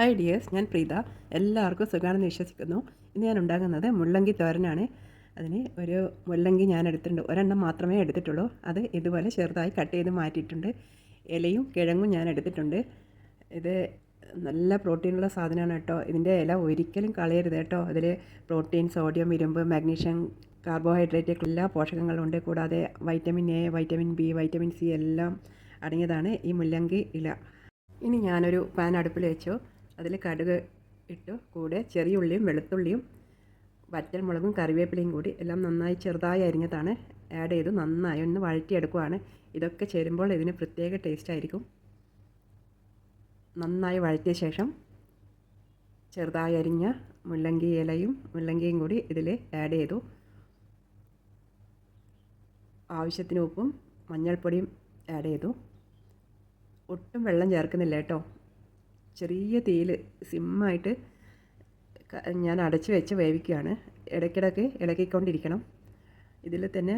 Hi dears, ഞാൻ പ്രീത. എല്ലാവർക്കും സുഖമാണെന്ന് വിശ്വസിക്കുന്നു. ഇന്ന് ഞാൻ ഉണ്ടാകുന്നത് മുള്ളങ്കി തോരനാണ്. അതിന് ഒരു മുള്ളങ്കി ഞാൻ എടുത്തിട്ടുണ്ട്. ഒരെണ്ണം മാത്രമേ എടുത്തിട്ടുള്ളൂ. അത് ഇതുപോലെ ചെറുതായി കട്ട് ചെയ്ത് മാറ്റിയിട്ടുണ്ട്. ഇലയും കിഴങ്ങും ഞാൻ എടുത്തിട്ടുണ്ട്. ഇത് നല്ല പ്രോട്ടീനുള്ള സാധനമാണ് കേട്ടോ. ഇതിൻ്റെ ഇല ഒരിക്കലും കളയരുത് കേട്ടോ. അതിൽ പ്രോട്ടീൻ, സോഡിയം, ഇരുമ്പ്, മാഗ്നീഷ്യം, കാർബോഹൈഡ്രേറ്റ് എല്ലാ പോഷകങ്ങളും ഉണ്ട്. കൂടാതെ vitamin A, vitamin B, vitamin C എല്ലാം അടങ്ങിയതാണ് ഈ മുള്ളങ്കി ഇല. ഇനി ഞാനൊരു പാൻ അടുപ്പിൽ വെച്ചു. അതിൽ കടുക് ഇട്ടു. കൂടെ ചെറിയ ഉള്ളിയും വെളുത്തുള്ളിയും വറ്റൽമുളകും കറിവേപ്പിലയും കൂടി എല്ലാം നന്നായി ചെറുതായി അരിഞ്ഞതാണ് ആഡ് ചെയ്തു. നന്നായി ഒന്ന് വഴറ്റിയെടുക്കുകയാണ്. ഇതൊക്കെ ചേരുമ്പോൾ ഇതിന് പ്രത്യേക ടേസ്റ്റ് ആയിരിക്കും. നന്നായി വഴറ്റിയ ശേഷം ചെറുതായി അരിഞ്ഞ മുള്ളങ്കി ഇലയും മുള്ളങ്കിയും കൂടി ഇതിൽ ആഡ് ചെയ്തു. ആവശ്യത്തിന് ഉപ്പും മഞ്ഞൾപ്പൊടിയും ആഡ് ചെയ്തു. ഒട്ടും വെള്ളം ചേർക്കുന്നില്ല കേട്ടോ. ചെറിയ തീയിൽ സിമ്മായിട്ട് ഞാൻ അടച്ച് വെച്ച് വേവിക്കുകയാണ്. ഇടയ്ക്കിടയ്ക്ക് ഇളക്കിക്കൊണ്ടിരിക്കണം. ഇതിൽ തന്നെ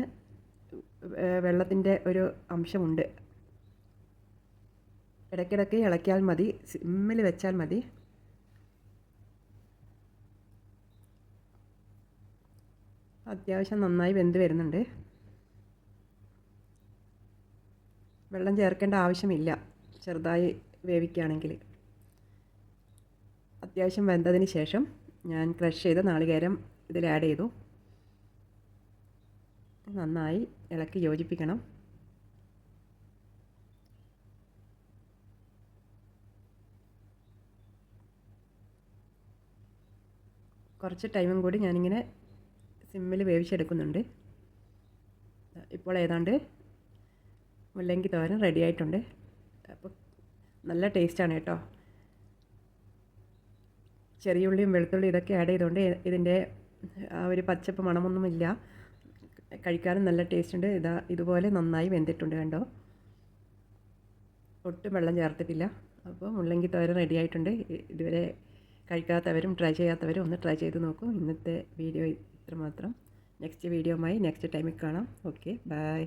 വെള്ളത്തിൻ്റെ ഒരു അംശമുണ്ട്. ഇടയ്ക്കിടയ്ക്ക് ഇളക്കിയാൽ മതി, സിമ്മിൽ വെച്ചാൽ മതി. അത്യാവശ്യം നന്നായി വെന്ത് വരുന്നുണ്ട്. വെള്ളം ചേർക്കേണ്ട ആവശ്യമില്ല ചെറുതായി വേവിക്കുകയാണെങ്കിൽ. അത്യാവശ്യം വെന്തതിന് ശേഷം ഞാൻ ക്രഷ് ചെയ്ത നാളികേരം ഇതിൽ ആഡ് ചെയ്തു. നന്നായി ഇളക്കി യോജിപ്പിക്കണം. കുറച്ച് ടൈമും കൂടി ഞാനിങ്ങനെ സിമ്മിൽ വേവിച്ചെടുക്കുന്നുണ്ട്. ഇപ്പോൾ ഏതാണ്ട് മുള്ളങ്കി തോരൻ റെഡി ആയിട്ടുണ്ട്. അപ്പോൾ നല്ല ടേസ്റ്റാണ് കേട്ടോ. ചെറിയ ഉള്ളിയും വെളുത്തുള്ളിയും ഇതൊക്കെ ആഡ് ചെയ്തുകൊണ്ട് ഇതിൻ്റെ ആ ഒരു പച്ചപ്പ് മണമൊന്നുമില്ല. കഴിക്കാനും നല്ല ടേസ്റ്റ് ഉണ്ട്. ഇതുപോലെ നന്നായി വെന്തിട്ടുണ്ട് കണ്ടോ. ഒട്ടും വെള്ളം ചേർത്തിട്ടില്ല. അപ്പോൾ മുള്ളങ്കി തോരൻ റെഡി ആയിട്ടുണ്ട്. ഇതുവരെ കഴിക്കാത്തവരും ട്രൈ ചെയ്യാത്തവരും ഒന്ന് ട്രൈ ചെയ്ത് നോക്കൂ. ഇന്നത്തെ വീഡിയോ ഇത്രമാത്രം. നെക്സ്റ്റ് വീഡിയോയുമായി നെക്സ്റ്റ് ടൈമിൽ കാണാം. Okay, by.